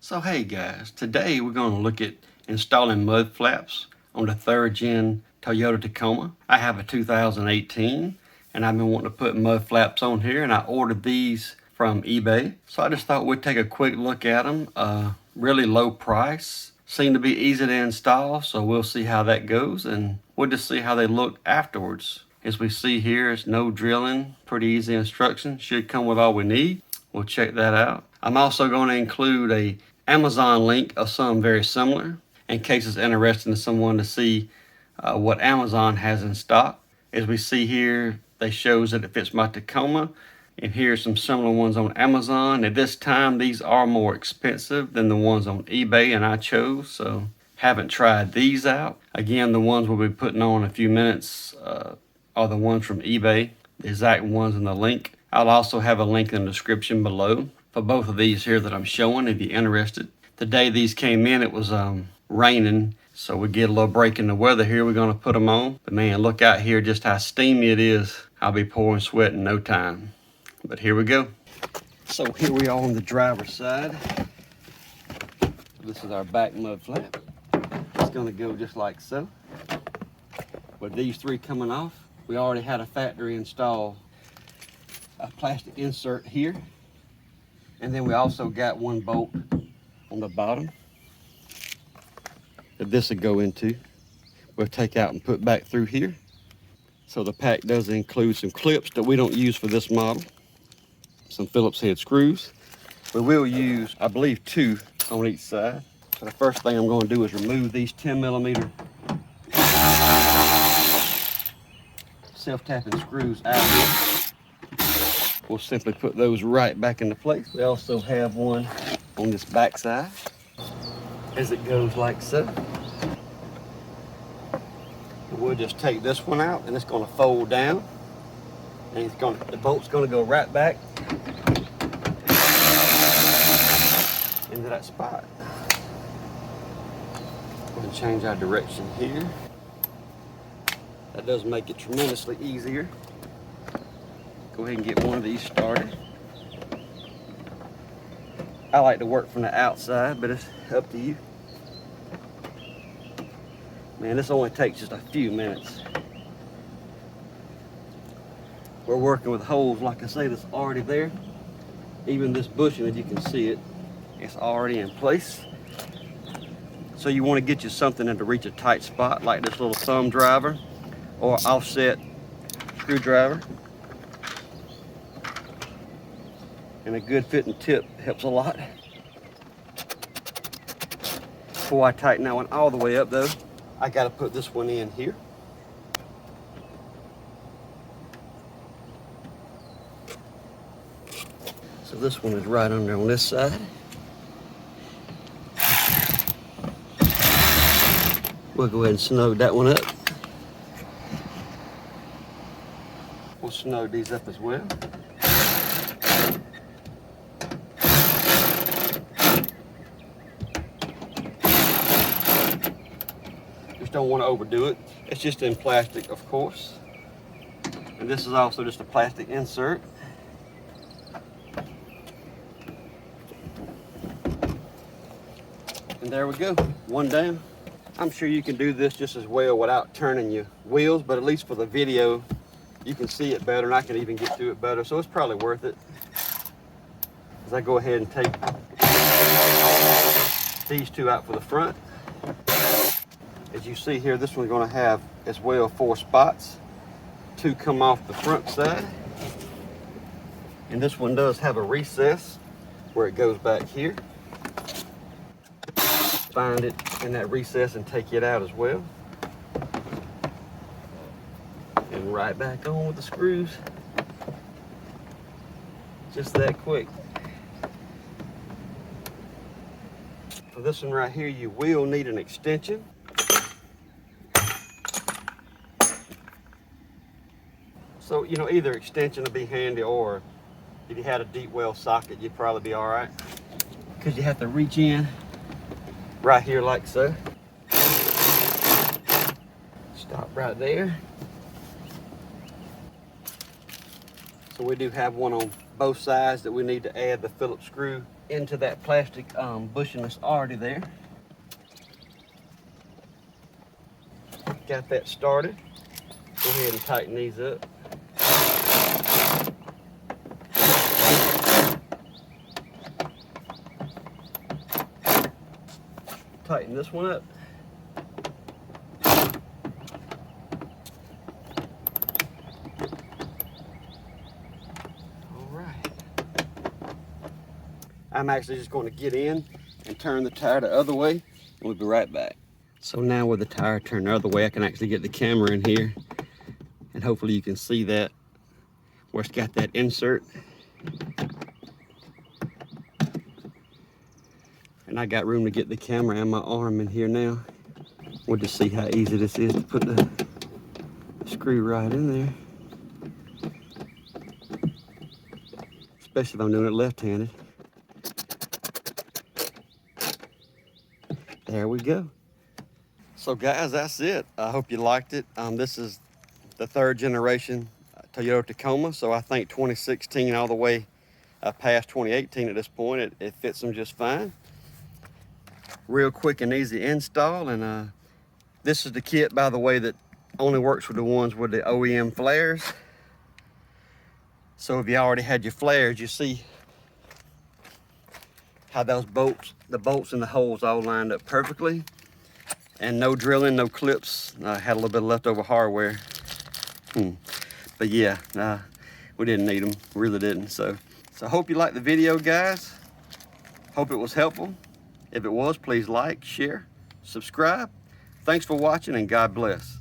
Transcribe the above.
So hey guys, today we're going to look at installing mud flaps on the 3rd gen Toyota Tacoma. I have a 2018 and I've been wanting to put mud flaps on here, and I ordered these from eBay. So I just thought we'd take a quick look at them. Really low price, seem to be easy to install, so we'll see how that goes and we'll just see how they look afterwards. As we see here, it's no drilling, pretty easy instructions, should come with all we need. We'll check that out. I'm also going to include a Amazon link of some very similar in case it's interesting to someone to see what Amazon has in stock. As we see here, they shows that it fits my Tacoma, and here's some similar ones on Amazon. At this time, these are more expensive than the ones on eBay, and I chose, so haven't tried these out. Again, the ones we'll be putting on in a few minutes are the ones from eBay, the exact ones in the link. I'll also have a link in the description below for both of these here that I'm showing if you're interested. The day these came in, it was raining, so we get a little break in the weather here. We're going to put them on. But man, look out here just how steamy it is. I'll be pouring sweat in no time. But here we go. So here we are on the driver's side. This is our back mud flap. It's going to go just like so. With these three coming off, we already had a factory install a plastic insert here, and then we also got one bolt on the bottom that this would go into. We'll take out and put back through here. So the pack does include some clips that we don't use for this model, some Phillips head screws. We will use, I believe, 2 on each side. So the first thing I'm going to do is remove these 10mm self-tapping screws out of here. We'll simply put those right back into place. We also have one on this back side, as it goes like so. And we'll just take this one out, and it's going to fold down, and the bolt's going to go right back into that spot. We're going to change our direction here. That does make it tremendously easier. Go ahead and get one of these started. I like to work from the outside, but it's up to you. Man, this only takes just a few minutes. We're working with holes, like I say, that's already there. Even this bushing, as you can see it, it's already in place. So you want to get you something to reach a tight spot, like this little thumb driver or offset screwdriver. And a good fitting tip helps a lot. Before I tighten that one all the way up though, I gotta put this one in here. So this one is right under on this side. We'll go ahead and snug that one up. We'll snug these up as well. Don't want to overdo it. It's just in plastic, of course, and this is also just a plastic insert. And there we go, one down. I'm sure you can do this just as well without turning your wheels, but at least for the video you can see it better, and I can even get to it better, so it's probably worth it. As I go ahead and take these 2 out for the front. As you see here, this one's going to have as well 4 spots. 2 come off the front side. And this one does have a recess where it goes back here. Find it in that recess and take it out as well. And right back on with the screws. Just that quick. For this one right here, you will need an extension. So, you know, either extension would be handy, or if you had a deep well socket, you'd probably be all right. Because you have to reach in right here like so. Stop right there. So we do have one on both sides that we need to add the Phillips screw into that plastic bushing that's already there. Got that started. Go ahead and tighten these up. Tighten this one up. All right. I'm actually just going to get in and turn the tire the other way, and we'll be right back. So now with the tire turned the other way, I can actually get the camera in here, and hopefully you can see that where it's got that insert. And I got room to get the camera and my arm in here now. We'll just see how easy this is to put the screw right in there. Especially if I'm doing it left-handed. There we go. So guys, that's it. I hope you liked it. This is the 3rd generation Toyota Tacoma. So I think 2016 all the way past 2018 at this point, it fits them just fine. Real quick and easy install, and this is the kit, by the way, that only works with the ones with the OEM flares. So if you already had your flares, you see how those bolts, the bolts and the holes all lined up perfectly, and no drilling, no clips. I had a little bit of leftover hardware, but yeah, we didn't need them, really didn't. So I hope you liked the video, guys. Hope it was helpful. If it was, please like, share, subscribe. Thanks for watching, and God bless.